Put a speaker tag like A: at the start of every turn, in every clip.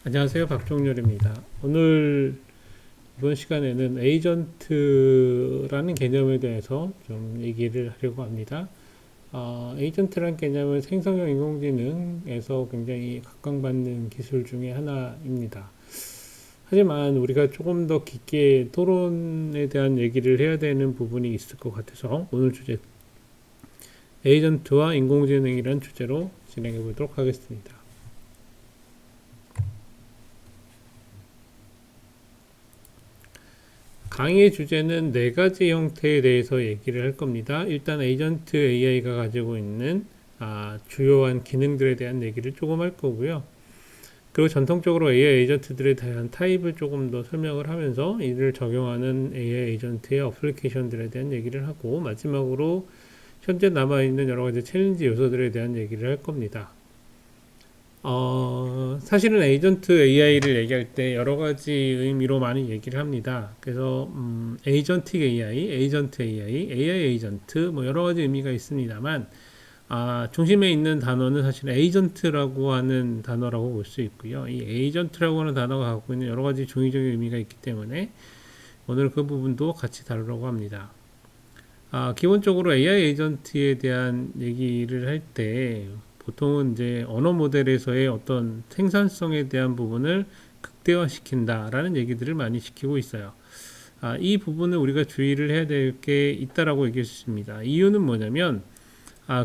A: 안녕하세요, 박종렬입니다. 오늘 이번 시간에는 에이전트라는 개념에 대해서 좀 얘기를 하려고 합니다. 에이전트란 개념은 생성형 인공지능에서 굉장히 각광받는 기술 중에 하나입니다. 하지만 우리가 조금 더 깊게 토론에 대한 얘기를 해야 되는 부분이 있을 것 같아서 오늘 주제 에이전트와 인공지능이란 주제로 진행해 보도록 하겠습니다. 강의의 주제는 네 가지 형태에 대해서 얘기를 할 겁니다. 일단 에이전트 AI가 가지고 있는 주요한 기능들에 대한 얘기를 조금 할 거고요. 그리고 전통적으로 AI 에이전트들에 대한 타입을 조금 더 설명을 하면서 이를 적용하는 AI 에이전트의 어플리케이션들에 대한 얘기를 하고, 마지막으로 현재 남아있는 여러 가지 챌린지 요소들에 대한 얘기를 할 겁니다. 사실은 에이전트 AI를 얘기할 때 여러 가지 의미로 많이 얘기를 합니다. 그래서 에이전틱 AI, 에이전트 AI, AI 에이전트 뭐 여러 가지 의미가 있습니다만 중심에 있는 단어는 사실 에이전트라고 하는 단어라고 볼 수 있고요. 이 에이전트라고 하는 단어가 갖고 있는 여러 가지 중의적인 의미가 있기 때문에 오늘 그 부분도 같이 다루려고 합니다. 기본적으로 AI 에이전트에 대한 얘기를 할때 보통은 이제 언어 모델에서의 어떤 생산성에 대한 부분을 극대화시킨다라는 얘기들을 많이 시키고 있어요. 이 부분을 우리가 주의를 해야 될 게 있다라고 얘기할 수 있습니다. 이유는 뭐냐면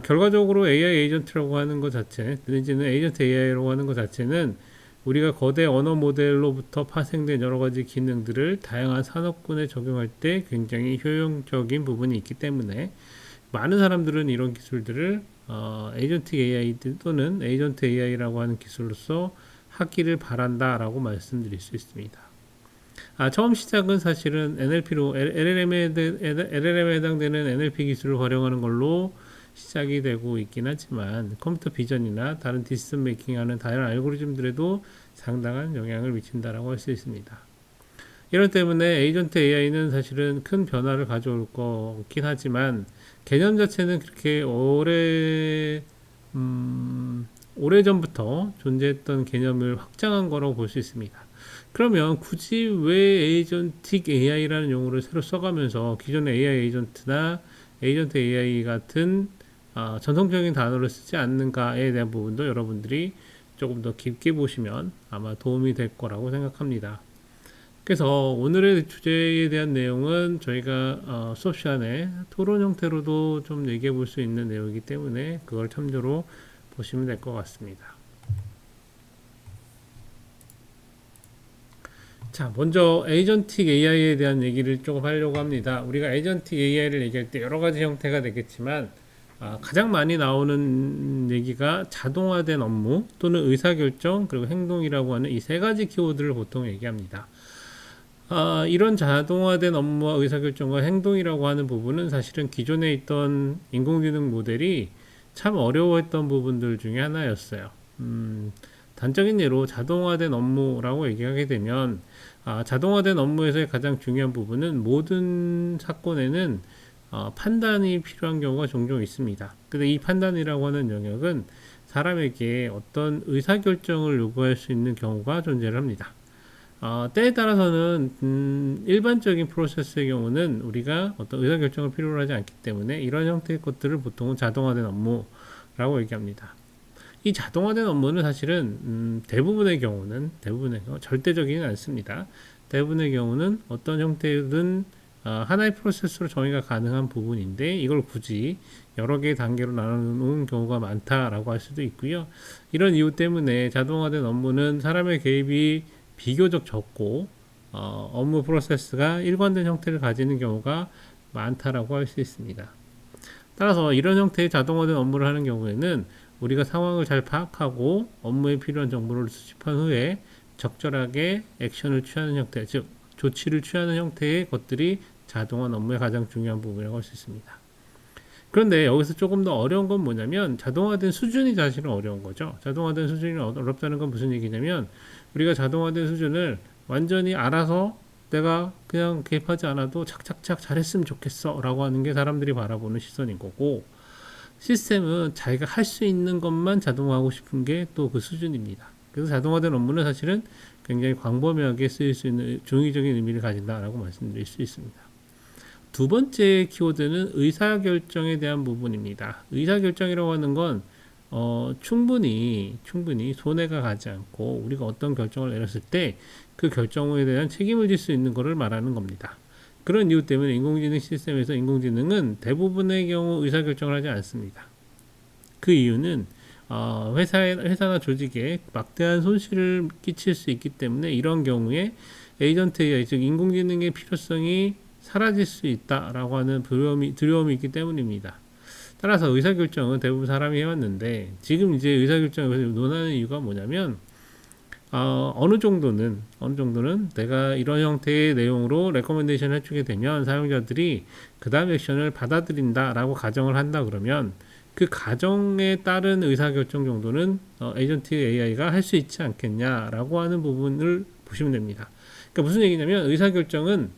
A: 결과적으로 AI 에이전트라고 하는 것 자체, 내지는 에이전트 AI라고 하는 것 자체는 우리가 거대 언어 모델로부터 파생된 여러 가지 기능들을 다양한 산업군에 적용할 때 굉장히 효용적인 부분이 있기 때문에 많은 사람들은 이런 기술들을 에이전트 AI 또는 에이전트 AI라고 하는 기술로서 하기를 바란다라고 말씀드릴 수 있습니다. 처음 시작은 사실은 NLP로 LLM에 해당되는 NLP 기술을 활용하는 걸로 시작이 되고 있긴 하지만 컴퓨터 비전이나 다른 디시전 메이킹하는 다양한 알고리즘들에도 상당한 영향을 미친다라고 할 수 있습니다. 이런 때문에 에이전트 AI는 사실은 큰 변화를 가져올 거긴 하지만 개념 자체는 그렇게 오래전부터 존재했던 개념을 확장한 거라고 볼 수 있습니다. 그러면 굳이 왜 에이전틱 AI라는 용어를 새로 써가면서 기존의 AI 에이전트나 에이전트 AI 같은 전통적인 단어를 쓰지 않는가에 대한 부분도 여러분들이 조금 더 깊게 보시면 아마 도움이 될 거라고 생각합니다. 그래서 오늘의 주제에 대한 내용은 저희가 수업 시간에 토론 형태로도 좀 얘기해 볼 수 있는 내용이기 때문에 그걸 참조로 보시면 될 것 같습니다. 자, 먼저 에이전틱 AI에 대한 얘기를 조금 하려고 합니다. 우리가 에이전틱 AI를 얘기할 때 여러 가지 형태가 되겠지만 가장 많이 나오는 얘기가 자동화된 업무 또는 의사결정 그리고 행동이라고 하는 이 세 가지 키워드를 보통 얘기합니다. 이런 자동화된 업무와 의사결정과 행동이라고 하는 부분은 사실은 기존에 있던 인공지능 모델이 참 어려워했던 부분들 중에 하나였어요. 단적인 예로 자동화된 업무라고 얘기하게 되면 자동화된 업무에서의 가장 중요한 부분은 모든 사건에는 판단이 필요한 경우가 종종 있습니다. 근데 이 판단이라고 하는 영역은 사람에게 어떤 의사결정을 요구할 수 있는 경우가 존재를 합니다. 때에 따라서는 일반적인 프로세스의 경우는 우리가 어떤 의사결정을 필요로 하지 않기 때문에 이런 형태의 것들을 보통은 자동화된 업무라고 얘기합니다. 이 자동화된 업무는 사실은 대부분의 경우는 절대적이진 않습니다. 대부분의 경우는 어떤 형태든 하나의 프로세스로 정의가 가능한 부분인데 이걸 굳이 여러 개의 단계로 나누는 경우가 많다라고 할 수도 있고요. 이런 이유 때문에 자동화된 업무는 사람의 개입이 비교적 적고 업무 프로세스가 일관된 형태를 가지는 경우가 많다라고 할 수 있습니다. 따라서 이런 형태의 자동화된 업무를 하는 경우에는 우리가 상황을 잘 파악하고 업무에 필요한 정보를 수집한 후에 적절하게 액션을 취하는 형태, 즉 조치를 취하는 형태의 것들이 자동화 업무의 가장 중요한 부분이라고 할 수 있습니다. 그런데 여기서 조금 더 어려운 건 뭐냐면 자동화된 수준이 사실은 어려운 거죠. 자동화된 수준이 어렵다는 건 무슨 얘기냐면 우리가 자동화된 수준을 완전히 알아서 내가 그냥 개입하지 않아도 착착착 잘했으면 좋겠어 라고 하는 게 사람들이 바라보는 시선인 거고, 시스템은 자기가 할 수 있는 것만 자동화하고 싶은 게 또 그 수준입니다. 그래서 자동화된 업무는 사실은 굉장히 광범위하게 쓰일 수 있는 종이적인 의미를 가진다라고 말씀드릴 수 있습니다. 두 번째 키워드는 의사결정에 대한 부분입니다. 의사결정이라고 하는 건 충분히 손해가 가지 않고 우리가 어떤 결정을 내렸을 때 그 결정에 대한 책임을 질 수 있는 것을 말하는 겁니다. 그런 이유 때문에 인공지능 시스템에서 인공지능은 대부분의 경우 의사결정을 하지 않습니다. 그 이유는 회사나 조직에 막대한 손실을 끼칠 수 있기 때문에 이런 경우에 에이전트 AI, 즉 인공지능의 필요성이 사라질 수 있다라고 하는 두려움이 있기 때문입니다. 따라서 의사결정은 대부분 사람이 해왔는데 지금 이제 의사결정에서 논하는 이유가 뭐냐면 어느 정도는 내가 이런 형태의 내용으로 레커멘데이션을 해주게 되면 사용자들이 그 다음 액션을 받아들인다라고 가정을 한다 그러면 그 가정에 따른 의사결정 정도는 에이전트 AI가 할 수 있지 않겠냐라고 하는 부분을 보시면 됩니다. 그러니까 무슨 얘기냐면 의사결정은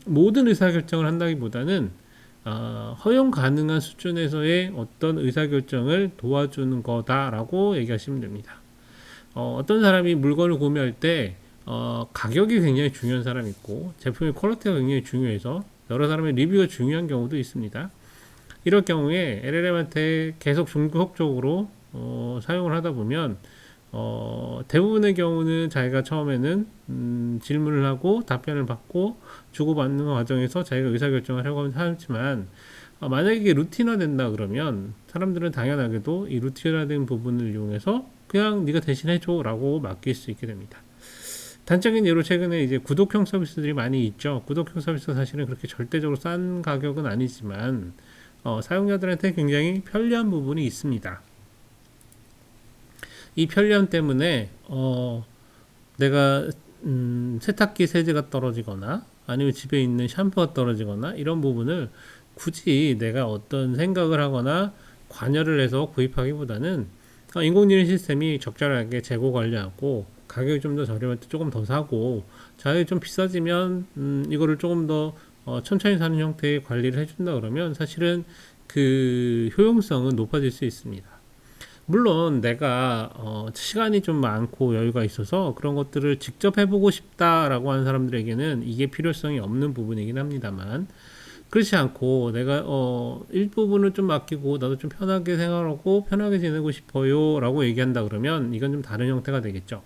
A: 모든 의사결정을 한다기보다는 허용 가능한 수준에서의 어떤 의사결정을 도와주는 거다라고 얘기하시면 됩니다. 어떤 사람이 물건을 구매할 때 가격이 굉장히 중요한 사람이 있고 제품의 퀄리티가 굉장히 중요해서 여러 사람의 리뷰가 중요한 경우도 있습니다. 이럴 경우에 LLM한테 계속 중복적으로 사용을 하다 보면 대부분의 경우는 자기가 처음에는 질문을 하고 답변을 받고 주고받는 과정에서 자기가 의사결정을 하려고 하지만 만약에 이게 루틴화 된다 그러면 사람들은 당연하게도 이 루틴화된 부분을 이용해서 그냥 네가 대신해줘 라고 맡길 수 있게 됩니다. 단적인 예로 최근에 이제 구독형 서비스들이 많이 있죠. 구독형 서비스가 사실은 그렇게 절대적으로 싼 가격은 아니지만 사용자들한테 굉장히 편리한 부분이 있습니다. 이 편리함 때문에 내가 세탁기 세제가 떨어지거나 아니면 집에 있는 샴푸가 떨어지거나 이런 부분을 굳이 내가 어떤 생각을 하거나 관여를 해서 구입하기보다는 인공지능 시스템이 적절하게 재고 관리하고 가격이 좀 더 저렴할 때 조금 더 사고 가격이 좀 비싸지면 이거를 조금 더 천천히 사는 형태의 관리를 해준다 그러면 사실은 그 효용성은 높아질 수 있습니다. 물론 내가 시간이 좀 많고 여유가 있어서 그런 것들을 직접 해보고 싶다라고 하는 사람들에게는 이게 필요성이 없는 부분이긴 합니다만 그렇지 않고 내가 일부분을 좀 맡기고 나도 좀 편하게 생활하고 편하게 지내고 싶어요 라고 얘기한다 그러면 이건 좀 다른 형태가 되겠죠.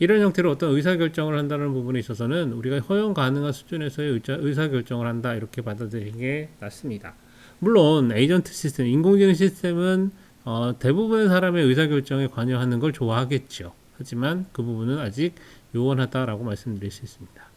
A: 이런 형태로 어떤 의사결정을 한다는 부분에 있어서는 우리가 허용 가능한 수준에서의 의사결정을 한다 이렇게 받아들이는 게 낫습니다. 물론 에이전트 시스템, 인공지능 시스템은 대부분의 사람의 의사결정에 관여하는 걸 좋아하겠죠. 하지만 그 부분은 아직 요원하다라고 말씀드릴 수 있습니다.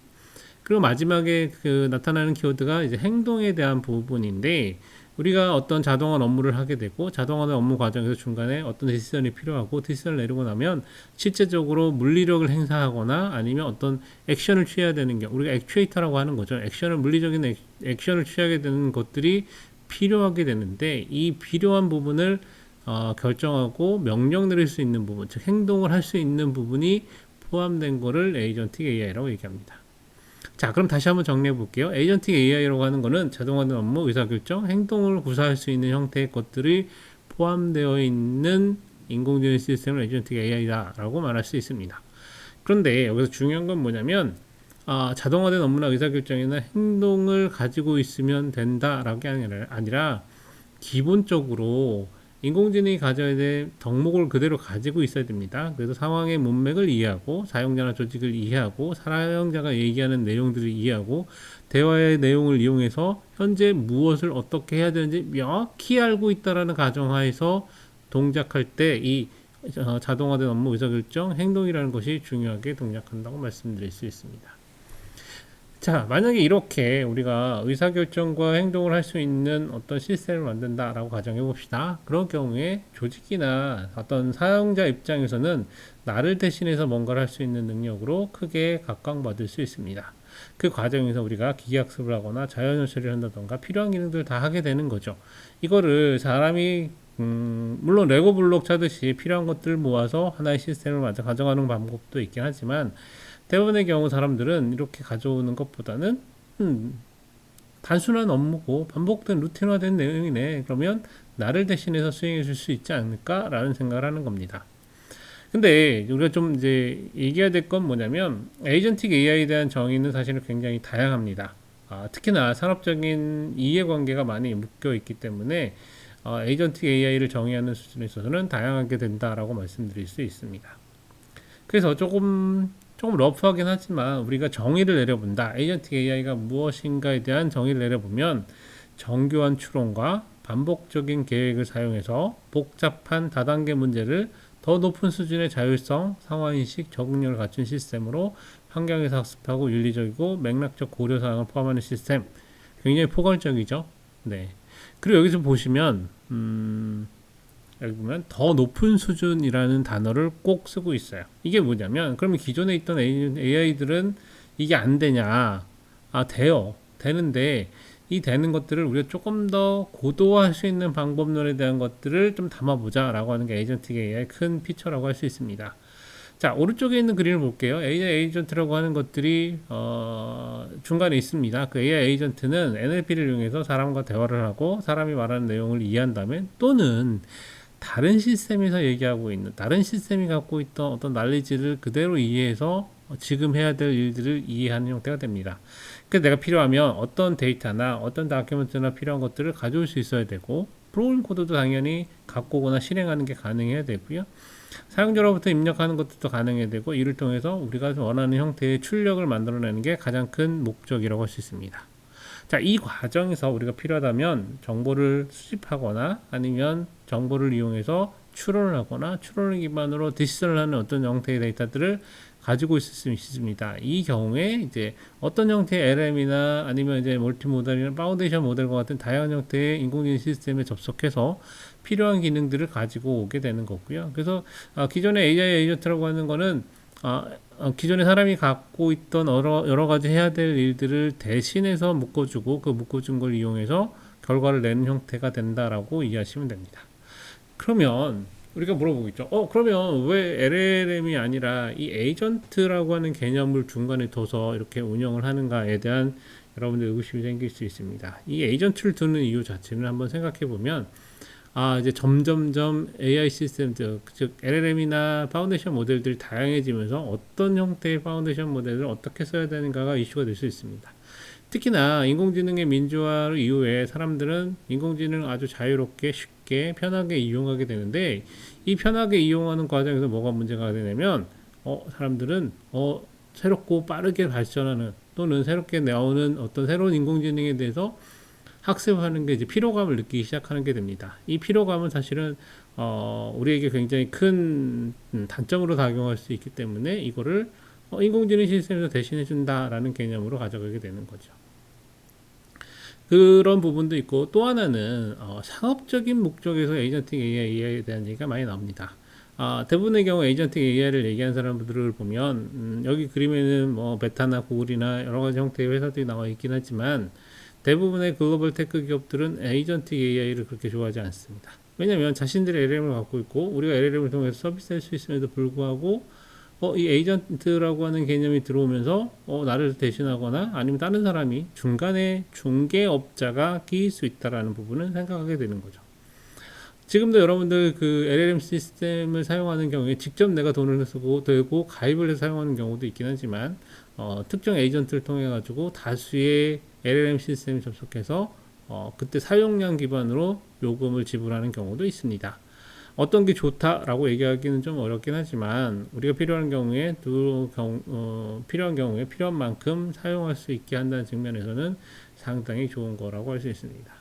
A: 그리고 마지막에 나타나는 키워드가 이제 행동에 대한 부분인데 우리가 어떤 자동화 업무를 하게 되고 자동화 업무 과정에서 중간에 어떤 디시전이 필요하고 디시전을 내리고 나면 실제적으로 물리력을 행사하거나 아니면 어떤 액션을 취해야 되는 경우 우리가 액추에이터라고 하는 거죠. 물리적인 액션을 취하게 되는 것들이 필요하게 되는데 이 필요한 부분을 결정하고 명령 내릴 수 있는 부분, 즉 행동을 할 수 있는 부분이 포함된 거를 에이전틱 AI라고 얘기합니다. 자, 그럼 다시 한번 정리해 볼게요. 에이전틱 AI라고 하는 거는 자동화된 업무, 의사결정, 행동을 구사할 수 있는 형태의 것들이 포함되어 있는 인공지능 시스템을 에이전틱 AI다라고 말할 수 있습니다. 그런데 여기서 중요한 건 뭐냐면 자동화된 업무나 의사결정이나 행동을 가지고 있으면 된다라고 아니라 기본적으로 인공지능이 가져야 될 덕목을 그대로 가지고 있어야 됩니다. 그래서 상황의 문맥을 이해하고 사용자나 조직을 이해하고 사용자가 얘기하는 내용들을 이해하고 대화의 내용을 이용해서 현재 무엇을 어떻게 해야 되는지 명확히 알고 있다라는 가정하에서 동작할 때 이 자동화된 업무 의사결정 행동이라는 것이 중요하게 동작한다고 말씀드릴 수 있습니다. 자, 만약에 이렇게 우리가 의사결정과 행동을 할 수 있는 어떤 시스템을 만든다라고 가정해 봅시다. 그런 경우에 조직이나 어떤 사용자 입장에서는 나를 대신해서 뭔가를 할 수 있는 능력으로 크게 각광받을 수 있습니다. 그 과정에서 우리가 기계학습을 하거나 자연어 처리를 한다던가 필요한 기능들을 다 하게 되는 거죠. 이거를 사람이 물론 레고 블록 차듯이 필요한 것들을 모아서 하나의 시스템을 먼저 가져가는 방법도 있긴 하지만 대부분의 경우 사람들은 이렇게 가져오는 것보다는 단순한 업무고 반복된 루틴화된 내용이네. 그러면 나를 대신해서 수행해 줄 수 있지 않을까? 라는 생각을 하는 겁니다. 근데 우리가 좀 이제 얘기해야 될 건 뭐냐면 에이전틱 AI에 대한 정의는 사실은 굉장히 다양합니다. 특히나 산업적인 이해관계가 많이 묶여 있기 때문에 에이전틱 AI를 정의하는 수준에 있어서는 다양하게 된다라고 말씀드릴 수 있습니다. 그래서 조금 러프하긴 하지만 우리가 정의를 내려본다. 에이전틱 AI가 무엇인가에 대한 정의를 내려보면 정교한 추론과 반복적인 계획을 사용해서 복잡한 다단계 문제를 더 높은 수준의 자율성, 상황인식, 적응력을 갖춘 시스템으로 환경에서 학습하고 윤리적이고 맥락적 고려 사항을 포함하는 시스템. 굉장히 포괄적이죠. 네. 그리고 여기서 보시면 여기 보면 더 높은 수준이라는 단어를 꼭 쓰고 있어요. 이게 뭐냐면 그러면 기존에 있던 AI들은 이게 안 되냐? 돼요. 되는데 이 되는 것들을 우리가 조금 더 고도화할 수 있는 방법론에 대한 것들을 좀 담아보자 라고 하는 게 에이전틱 AI의 큰 피처라고 할 수 있습니다. 자, 오른쪽에 있는 그림을 볼게요. AI 에이전트라고 하는 것들이 중간에 있습니다. 그 AI 에이전트는 NLP를 이용해서 사람과 대화를 하고 사람이 말하는 내용을 이해한 다음에 또는 다른 시스템에서 얘기하고 있는 다른 시스템이 갖고 있던 어떤 난리지를 그대로 이해해서 지금 해야 될 일들을 이해하는 형태가 됩니다. 그래서 내가 필요하면 어떤 데이터나 어떤 다큐멘트나 필요한 것들을 가져올 수 있어야 되고 프로그램 코드도 당연히 갖고 오거나 실행하는 게 가능해야 되고요. 사용자로부터 입력하는 것도 가능해야 되고 이를 통해서 우리가 원하는 형태의 출력을 만들어내는 게 가장 큰 목적이라고 할 수 있습니다. 자, 이 과정에서 우리가 필요하다면 정보를 수집하거나 아니면 정보를 이용해서 추론을 하거나 추론을 기반으로 디시전을 하는 어떤 형태의 데이터들을 가지고 있을 수 있습니다. 이 경우에 이제 어떤 형태의 LM이나 아니면 이제 멀티모델이나 파운데이션 모델과 같은 다양한 형태의 인공지능 시스템에 접속해서 필요한 기능들을 가지고 오게 되는 거고요. 그래서 기존의 AI 에이전트라고 하는 거는 기존에 사람이 갖고 있던 여러 가지 해야 될 일들을 대신해서 묶어주고 그 묶어준 걸 이용해서 결과를 내는 형태가 된다라고 이해하시면 됩니다. 그러면 우리가 물어보겠죠. 그러면 왜 LLM이 아니라 이 에이전트라고 하는 개념을 중간에 둬서 이렇게 운영을 하는가에 대한 여러분들 의구심이 생길 수 있습니다. 이 에이전트를 두는 이유 자체는 한번 생각해 보면 이제 점점점 AI 시스템, 즉 LLM이나 파운데이션 모델들이 다양해지면서 어떤 형태의 파운데이션 모델을 어떻게 써야 되는가가 이슈가 될 수 있습니다. 특히나 인공지능의 민주화 이후에 사람들은 인공지능을 아주 자유롭게 쉽게 편하게 이용하게 되는데 이 편하게 이용하는 과정에서 뭐가 문제가 되냐면 사람들은 새롭고 빠르게 발전하는 또는 새롭게 나오는 어떤 새로운 인공지능에 대해서 학습하는 게 이제 피로감을 느끼기 시작하는 게 됩니다. 이 피로감은 사실은 우리에게 굉장히 큰 단점으로 작용할 수 있기 때문에 이거를 인공지능 시스템에서 대신해 준다라는 개념으로 가져가게 되는 거죠. 그런 부분도 있고 또 하나는 상업적인 목적에서 에이전틱 AI에 대한 얘기가 많이 나옵니다. 대부분의 경우 에이전틱 AI를 얘기하는 사람들을 보면 여기 그림에는 뭐 메타나 구글이나 여러 가지 형태의 회사들이 나와 있긴 하지만 대부분의 글로벌 테크 기업들은 에이전틱 AI를 그렇게 좋아하지 않습니다. 왜냐하면 자신들의 LLM을 갖고 있고 우리가 LLM을 통해서 서비스할 수 있음에도 불구하고 이 에이전트라고 하는 개념이 들어오면서 나를 대신하거나 아니면 다른 사람이 중간에 중개업자가 끼일 수 있다라는 부분은 생각하게 되는 거죠. 지금도 여러분들 그 LLM 시스템을 사용하는 경우에 직접 내가 돈을 쓰고 되고 가입을 해서 사용하는 경우도 있긴 하지만 특정 에이전트를 통해 가지고 다수의 LLM 시스템에 접속해서 그때 사용량 기반으로 요금을 지불하는 경우도 있습니다. 어떤 게 좋다라고 얘기하기는 좀 어렵긴 하지만 우리가 필요한 경우에 필요한 만큼 사용할 수 있게 한다는 측면에서는 상당히 좋은 거라고 할 수 있습니다.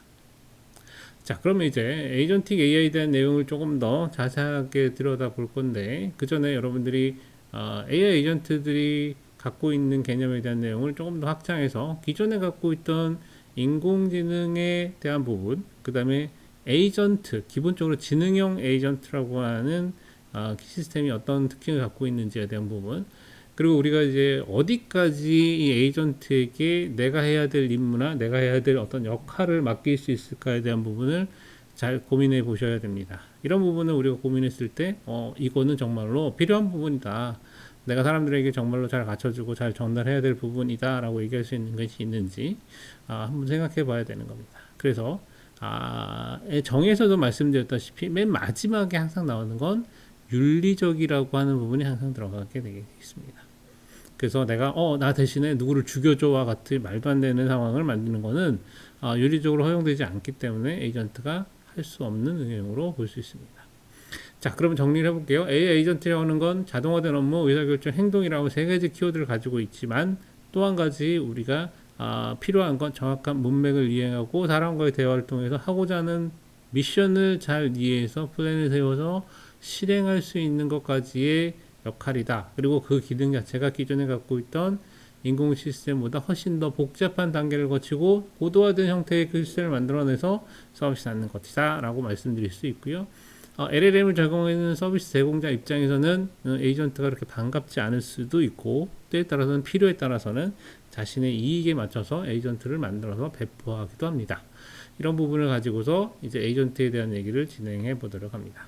A: 자, 그러면 이제 에이전틱 AI에 대한 내용을 조금 더 자세하게 들여다볼 건데 그 전에 여러분들이 AI 에이전트들이 갖고 있는 개념에 대한 내용을 조금 더 확장해서 기존에 갖고 있던 인공지능에 대한 부분, 그 다음에 에이전트, 기본적으로 지능형 에이전트라고 하는 시스템이 어떤 특징을 갖고 있는지에 대한 부분, 그리고 우리가 이제 어디까지 이 에이전트에게 내가 해야 될 임무나 내가 해야 될 어떤 역할을 맡길 수 있을까에 대한 부분을 잘 고민해 보셔야 됩니다. 이런 부분을 우리가 고민했을 때 이거는 정말로 필요한 부분이다, 내가 사람들에게 정말로 잘 갖춰주고 잘 전달해야 될 부분이다 라고 얘기할 수 있는 것이 있는지 한번 생각해 봐야 되는 겁니다. 그래서 정에서도 말씀드렸다시피 맨 마지막에 항상 나오는 건 윤리적이라고 하는 부분이 항상 들어가게 되게 있습니다. 그래서 내가 나 대신에 누구를 죽여줘와 같은 말도 안 되는 상황을 만드는 거는 윤리적으로 허용되지 않기 때문에 에이전트가 할 수 없는 응용으로 볼 수 있습니다. 자, 그럼 정리를 해볼게요. AI 에이전트라고 하는 건 자동화된 업무, 의사결정, 행동이라고 세 가지 키워드를 가지고 있지만 또 한 가지 우리가 필요한 건 정확한 문맥을 이해하고 사람과의 대화를 통해서 하고자 하는 미션을 잘 이해해서 플랜을 세워서 실행할 수 있는 것까지의 역할이다. 그리고 그 기능 자체가 기존에 갖고 있던 인공 시스템보다 훨씬 더 복잡한 단계를 거치고 고도화된 형태의 그 시스템을 만들어내서 서비스 하는 것이다 라고 말씀드릴 수 있고요. LLM을 제공하는 서비스 제공자 입장에서는 에이전트가 그렇게 반갑지 않을 수도 있고 때에 따라서는 필요에 따라서는 자신의 이익에 맞춰서 에이전트를 만들어서 배포하기도 합니다. 이런 부분을 가지고서 이제 에이전트에 대한 얘기를 진행해 보도록 합니다.